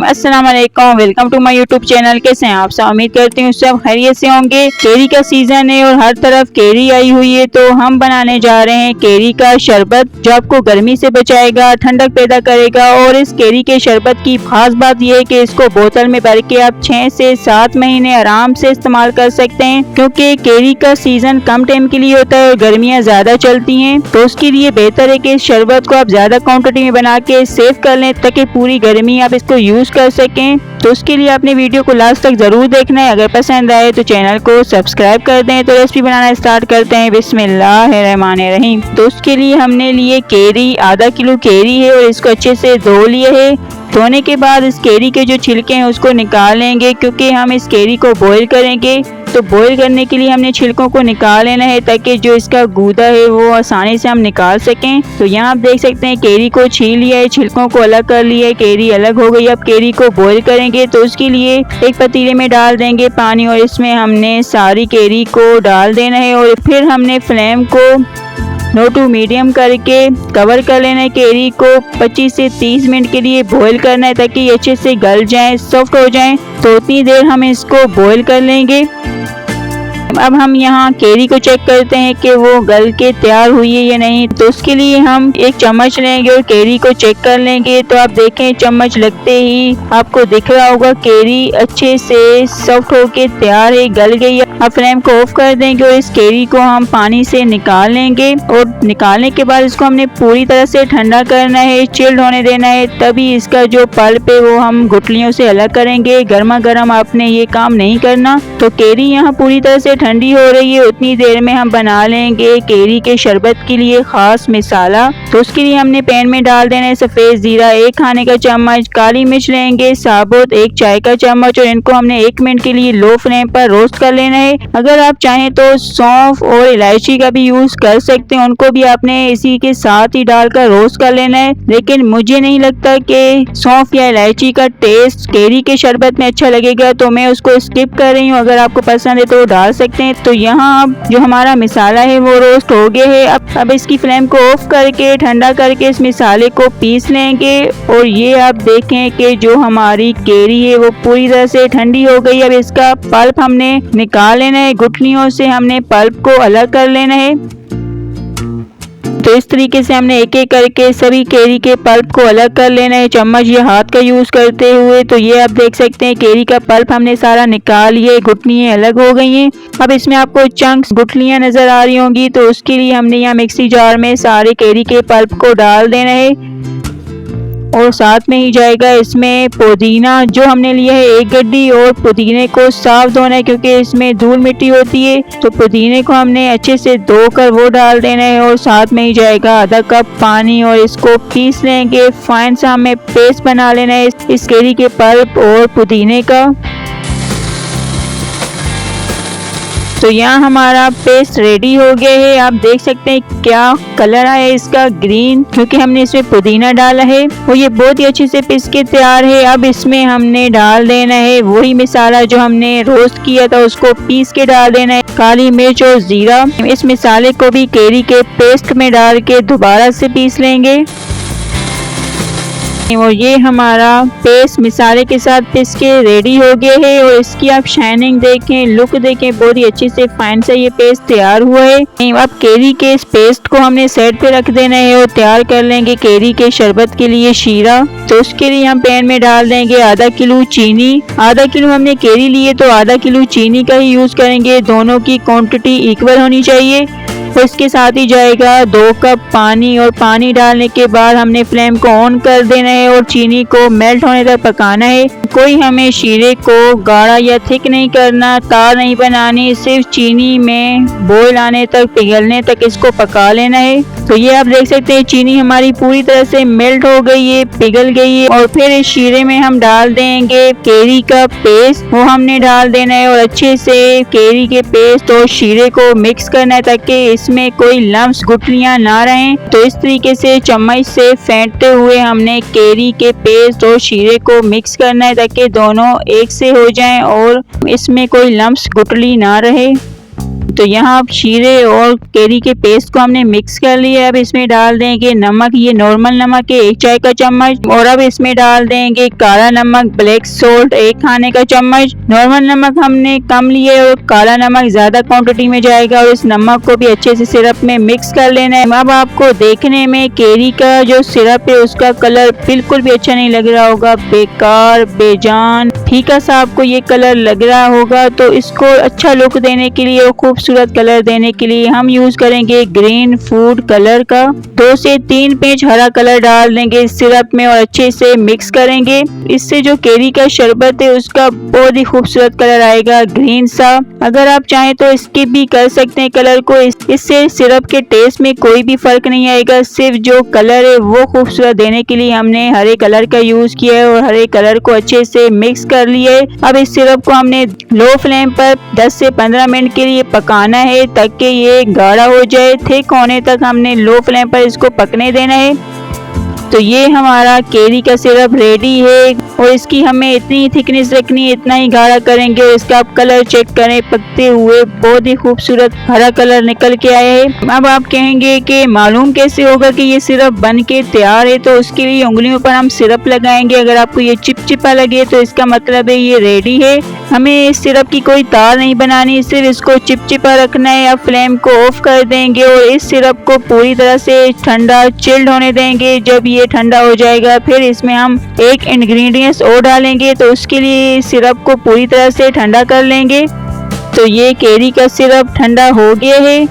अस्सलाम वालेकुम, welcome to my YouTube channel. कैसे हैं आप सब? उम्मीद करती हूँ सब खैरियत से होंगे। केरी का सीजन है और हर तरफ केरी आई हुई है, तो हम बनाने जा रहे हैं केरी का शरबत, जो आपको गर्मी से बचाएगा, ठंडक पैदा करेगा। और इस केरी के शरबत की खास बात यह है कि इसको बोतल में भर के आप 6 से 7 महीने आराम से इस्तेमाल कर सकते हैं, क्योंकि केरी का सीजन कम टाइम के लिए होता है और गर्मियाँ ज्यादा चलती हैं। तो उसके लिए बेहतर है कि इस शरबत को आप ज्यादा क्वान्टिटी में बना के सेव कर लें, ताकि पूरी गर्मी आप इसको यूज कर सकें। तो उसके लिए आपने वीडियो को लास्ट तक जरूर देखना है। अगर पसंद आए तो चैनल को सब्सक्राइब कर दें। तो रेसिपी बनाना स्टार्ट करते हैं। बिस्मिल्लाहिर्रहमानिर्रहीम। तो उसके लिए हमने लिए केरी, आधा किलो केरी है और इसको अच्छे से धो लिए है। धोने के बाद इस केरी के जो छिलके हैं उसको निकाल लेंगे, क्योंकि हम इस केरी को बॉईल करेंगे। तो बॉईल करने के लिए हमने छिलकों को निकाल लेना है, ताकि जो इसका गूदा है वो आसानी से हम निकाल सकें। तो यहाँ आप देख सकते हैं केरी को छील लिया है, छिलकों को अलग कर लिया है, केरी अलग हो गई। अब केरी को बॉईल करेंगे, तो उसके लिए एक पतीले में डाल देंगे पानी और इसमें हमने सारी केरी को डाल देना है। और फिर हमने फ्लेम को लो टू मीडियम करके कवर कर लेना है। केरी को 25 से 30 मिनट के लिए बॉईल करना है, ताकि ये अच्छे से गल जाएं, सॉफ्ट हो जाएं। तो उतनी देर हम इसको बॉईल कर लेंगे। अब हम यहाँ केरी को चेक करते हैं कि वो गल के तैयार हुई है या नहीं। तो उसके लिए हम एक चम्मच लेंगे और केरी को चेक कर लेंगे। तो आप देखें, चम्मच लगते ही आपको दिख रहा होगा केरी अच्छे से सॉफ्ट होके तैयार है, गल गई है। अब फ्लेम को ऑफ कर देंगे और इस केरी को हम पानी से निकाल लेंगे। और निकालने के बाद इसको हमने पूरी तरह से ठंडा करना है, चिल्ड होने देना है। तभी इसका जो पल्प है वो हम गुठलियों से अलग करेंगे। गर्मा गर्म आपने ये काम नहीं करना। तो केरी यहाँ पूरी तरह से ठंडी हो रही है। उतनी देर में हम बना लेंगे केरी के शरबत के लिए खास मसाला। तो उसके लिए हमने पैन में डाल देना है सफेद जीरा 1 खाने का चम्मच, काली मिर्च लेंगे साबुत 1 चाय का चम्मच, और इनको हमने 1 मिनट के लिए लो फ्लेम पर रोस्ट कर लेना है। अगर आप चाहें तो सौंफ और इलायची का भी यूज कर सकते हैं, उनको भी आपने इसी के साथ ही डालकर रोस्ट कर लेना है। लेकिन मुझे नहीं लगता कि सौंफ या इलायची का टेस्ट केरी के शरबत में अच्छा लगेगा, तो मैं उसको स्किप कर रही हूँ। अगर आपको पसंद है तो डाल सकते हैं। तो यहाँ अब जो हमारा मसाला है वो रोस्ट हो गया है। अब इसकी फ्लेम को ऑफ करके ठंडा करके इस मसाले को पीस लेंगे। और ये आप देखें कि जो हमारी केरी है वो पूरी तरह से ठंडी हो गई। अब इसका पल्प हमने निकाल लेना है, गुठलियों से हमने पल्प को अलग कर लेना है। तो इस तरीके से हमने एक एक करके सभी केरी के पल्प को अलग कर लेना है, चम्मच या हाथ का यूज करते हुए। तो ये आप देख सकते हैं केरी का पल्प हमने सारा निकाल लिया, गुठलियाँ अलग हो गई हैं। अब इसमें आपको चंक्स गुठलियाँ नजर आ रही होंगी। तो उसके लिए हमने यहाँ मिक्सी जार में सारे केरी के पल्प को डाल देना है। और साथ में ही जाएगा इसमें पुदीना, जो हमने लिया है 1 गड्डी। और पुदीने को साफ धोना है, क्योंकि इसमें धूल मिट्टी होती है। तो पुदीने को हमने अच्छे से धोकर वो डाल देना है। और साथ में ही जाएगा आधा कप पानी और इसको पीस लेंगे। फाइन सा हमें पेस्ट बना लेना है इस केरी के पल्प और पुदीने का। तो यहाँ हमारा पेस्ट रेडी हो गया है। आप देख सकते हैं क्या कलर आया है इसका, ग्रीन, क्योंकि हमने इसमें पुदीना डाला है। और ये बहुत ही अच्छे से पिस के तैयार है। अब इसमें हमने डाल देना है वही मसाला जो हमने रोस्ट किया था, उसको पीस के डाल देना है, काली मिर्च और जीरा। इस मसाले को भी केरी के पेस्ट में डाल के दोबारा से पीस लेंगे। और ये हमारा पेस्ट मसाले के साथ पिस के रेडी हो गया है। और इसकी आप शाइनिंग देखें, लुक देखें, बहुत ही अच्छे से फाइन से ये पेस्ट तैयार हुआ है। अब केरी के इस पेस्ट को हमने साइड पे रख देना है और तैयार कर लेंगे केरी के शरबत के लिए शीरा। तो उसके लिए हम पैन में डाल देंगे आधा किलो चीनी। आधा किलो हमने केरी लिए तो आधा किलो चीनी का ही यूज करेंगे। दोनों की क्वांटिटी इक्वल होनी चाहिए। और इसके साथ ही जाएगा 2 कप पानी। और पानी डालने के बाद हमने फ्लेम को ऑन कर देना है और चीनी को मेल्ट होने तक पकाना है। कोई हमें शीरे को गाढ़ा या थिक नहीं करना, तार नहीं बनानी, सिर्फ चीनी में बॉईल आने तक, पिघलने तक इसको पका लेना है। तो ये आप देख सकते हैं चीनी हमारी पूरी तरह से मेल्ट हो गई है, पिघल गई है। और फिर इस शीरे में हम डाल देंगे केरी का पेस्ट, वो हमने डाल देना है और अच्छे से केरी के पेस्ट और शीरे को मिक्स करना है, ताकि इसमें कोई लम्स गुठलियां ना रहें। तो इस तरीके से चम्मच से फेंटते हुए हमने केरी के पेस्ट और शीरे को मिक्स करना है, ताकि दोनों एक से हो जाएं और इसमें कोई लम्स गुठली ना रहे। तो यहाँ आप शीरे और केरी के पेस्ट को हमने मिक्स कर लिया। अब इसमें डाल देंगे नमक, ये नॉर्मल नमक है 1 चाय का चम्मच। और अब इसमें डाल देंगे काला नमक ब्लैक सोल्ट 1 खाने का चम्मच। नॉर्मल नमक हमने कम लिए और काला नमक ज्यादा क्वांटिटी में जाएगा। और इस नमक को भी अच्छे से सिरप में मिक्स कर लेना है। अब आपको देखने में केरी का जो सिरप है उसका कलर बिल्कुल भी अच्छा नहीं लग रहा होगा, बेकार बेजान फीका सा आपको ये कलर लग रहा होगा। तो इसको अच्छा लुक देने के लिए और खूबसूरत कलर देने के लिए हम यूज करेंगे ग्रीन फूड कलर का। 2 से 3 पिंच हरा कलर डाल देंगे सिरप में और अच्छे से मिक्स करेंगे। इससे जो केरी का शरबत है उसका बहुत ही खूबसूरत कलर आएगा, ग्रीन सा। अगर आप चाहें तो स्किप भी कर सकते हैं कलर को, इससे सिरप के टेस्ट में कोई भी फर्क नहीं आएगा। सिर्फ जो कलर है वो खूबसूरत देने के लिए हमने हरे कलर का यूज किया है और हरे कलर को अच्छे से मिक्स कर लिए। अब इस सिरप को हमने लो फ्लेम पर 10 से 15 मिनट के लिए पकाना है ताकि ये गाढ़ा हो जाए। थिक होने तक हमने लो फ्लेम पर इसको पकने देना है। तो ये हमारा केरी का सिरप रेडी है और इसकी हमें इतनी थिकनेस रखनी है, इतना ही गाढ़ा करेंगे। और इसका आप कलर चेक करें, पकते हुए बहुत ही खूबसूरत हरा कलर निकल के आया है। अब आप कहेंगे कि मालूम कैसे होगा कि ये सिरप बन के तैयार है, तो उसके लिए उंगलियों पर हम सिरप लगाएंगे। अगर आपको ये चिपचिपा लगे तो इसका मतलब है ये रेडी है। हमें इस सिरप की कोई तार नहीं बनानी, सिर्फ इसको चिपचिपा रखना है। अब फ्लेम को ऑफ कर देंगे और इस सिरप को पूरी तरह से ठंडा चिल्ड होने देंगे। जब ये ठंडा हो जाएगा फिर इसमें हम एक इंग्रेडिएंट्स और डालेंगे, तो उसके लिए सिरप को पूरी तरह से ठंडा कर लेंगे। तो ये केरी का सिरप ठंडा हो गया है।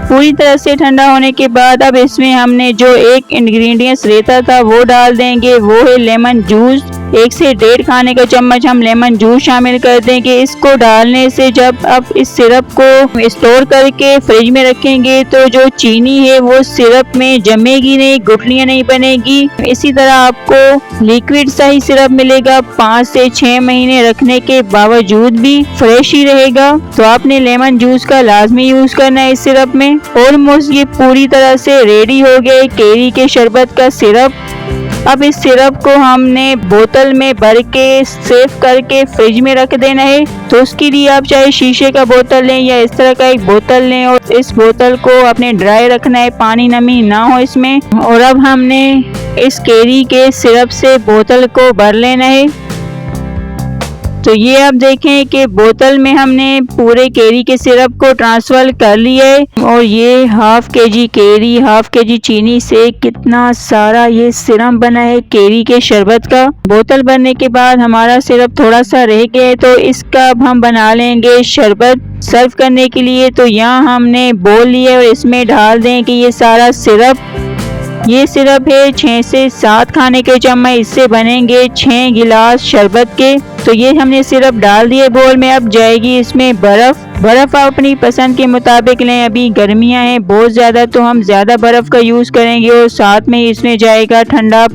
पूरी तरह से ठंडा होने के बाद अब इसमें हमने जो एक इंग्रेडिएंट्स रहता था वो डाल देंगे, वो है लेमन जूस। 1 से 1.5 खाने का चम्मच हम लेमन जूस शामिल कर देंगे। इसको डालने से जब आप इस सिरप को स्टोर करके फ्रिज में रखेंगे तो जो चीनी है वो सिरप में जमेगी नहीं, गुठलियां नहीं बनेगी। इसी तरह आपको लिक्विड सा ही सिरप मिलेगा। 5 से 6 महीने रखने के बावजूद भी फ्रेश ही रहेगा। तो आपने लेमन जूस का लाजमी यूज करना है इस सिरप में। ऑलमोस्ट ये पूरी तरह से रेडी हो गए केरी के शरबत का सिरप। अब इस सिरप को हमने बोतल में भर के सेव करके फ्रिज में रख देना है। तो उसके लिए आप चाहे शीशे का बोतल लें या इस तरह का एक बोतल लें और इस बोतल को अपने ड्राई रखना है, पानी नमी ना हो इसमें। और अब हमने इस केरी के सिरप से बोतल को भर लेना है। तो ये आप देखें कि बोतल में हमने पूरे केरी के सिरप को ट्रांसफर कर लिया है। और ये हाफ केजी केरी, हाफ केजी चीनी से कितना सारा ये सिरप बना है केरी के शरबत का। बोतल भरने के बाद हमारा सिरप थोड़ा सा रह गया है, तो इसका अब हम बना लेंगे शरबत सर्व करने के लिए। तो यहाँ हमने बोल लिया और इसमें डाल दें कि ये सारा सिरप, ये सिरप है 6 से 7 खाने के चम्मच, इससे बनेंगे 6 गिलास शरबत के। तो ये हमने सिरप डाल दिए बोल में। अब जाएगी इसमें बर्फ आप अपनी पसंद के मुताबिक लें। अभी गर्मियां हैं बहुत ज़्यादा, तो हम ज़्यादा बर्फ़ का यूज़ करेंगे। और साथ में इसमें जाएगा ठंडा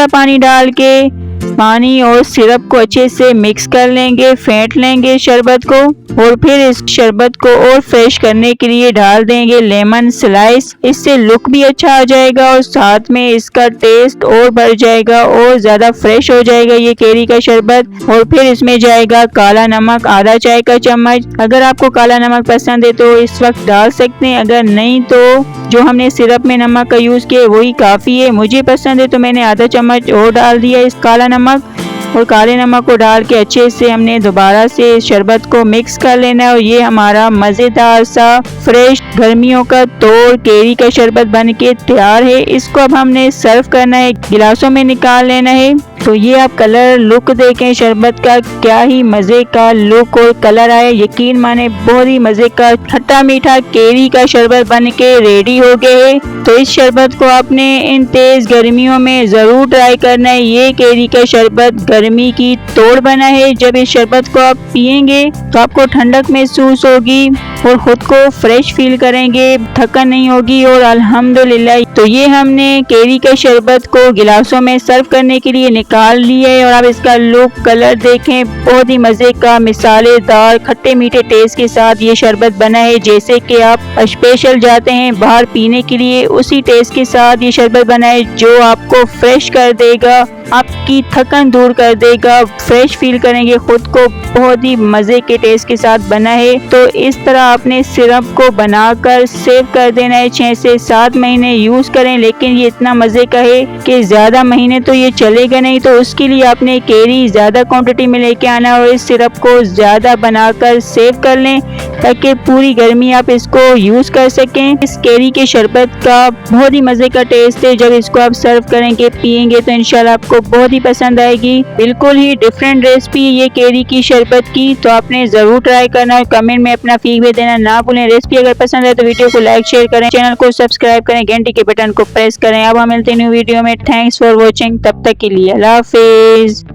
पानी डाल के पानी और सिरप को अच्छे से मिक्स कर लेंगे, फेंट लेंगे शरबत को। और फिर इस शरबत को और फ्रेश करने के लिए डाल देंगे लेमन स्लाइस। इससे लुक भी अच्छा आ जाएगा और साथ में इसका टेस्ट और बढ़ जाएगा और ज़्यादा फ्रेश हो जाएगा ये केरी का शरबत। और फिर इसमें जाएगा काला नमक आधा चाय का चम्मच। अगर आपको काला नमक पसंद है तो इस वक्त डाल सकते हैं, अगर नहीं तो जो हमने सिरप में नमक का यूज़ किया वही काफ़ी है। मुझे पसंद है तो मैंने आधा चम्मच और डाल दिया इस काला नमक। और काले नमक को डाल के अच्छे से हमने दोबारा से शरबत को मिक्स कर लेना है। और ये हमारा मज़ेदार सा फ्रेश गर्मियों का तोड़ केरी का शरबत बन के तैयार है। इसको अब हमने सर्व करना है, गिलासों में निकाल लेना है। तो ये आप कलर लुक देखें शरबत का, क्या ही मज़े का लुक और कलर आया। यकीन माने बहुत ही मज़े का खट्टा मीठा केरी का शरबत बन के रेडी हो गए है। तो इस शरबत को आपने इन तेज़ गर्मियों में ज़रूर ट्राई करना है। ये केरी का शरबत गर्मी की तोड़ बना है। जब इस शरबत को आप पियेंगे तो आपको ठंडक महसूस होगी और खुद को फ्रेश फील करेंगे, थकन नहीं होगी। और अल्हम्दुलिल्लाह तो ये हमने केरी के शरबत को गिलासों में सर्व करने के लिए निकाल लिए है। और आप इसका लुक कलर देखें, बहुत ही मज़े का मिसालेदार खट्टे मीठे टेस्ट के साथ ये शरबत बना है। जैसे कि आप स्पेशल जाते हैं बाहर पीने के लिए, उसी टेस्ट के साथ ये शरबत बना है जो आपको फ्रेश कर देगा, आपकी थकन दूर कर देगा, फ्रेश फील करेंगे खुद को। बहुत ही मज़े के टेस्ट के साथ बना है। तो इस तरह आपने सिरप को बनाकर सेव कर देना है। 6 से 7 महीने यूज करें, लेकिन ये इतना मजे का है कि ज्यादा महीने तो ये चलेगा नहीं। तो उसके लिए आपने केरी ज्यादा क्वांटिटी में लेके आना और इस सिरप को ज्यादा बनाकर सेव कर लें ताकि पूरी गर्मी आप इसको यूज कर सकें। इस केरी के शरबत का बहुत ही मजे का टेस्ट है। जब इसको आप सर्व करेंगे पियेंगे तो इंशाल्लाह आपको बहुत ही पसंद आएगी। बिल्कुल ही डिफरेंट रेसिपी है ये केरी की शरबत की, तो आपने जरूर ट्राई करना और कमेंट में अपना फीडबैक देना ना भूलें। रेसिपी अगर पसंद है तो वीडियो को लाइक शेयर करें, चैनल को सब्सक्राइब करें, घंटी के बटन को प्रेस करें। अब हम मिलते हैं न्यू वीडियो में। थैंक्स फॉर वॉचिंग, तब तक के लिए अल्लाह हाफिज।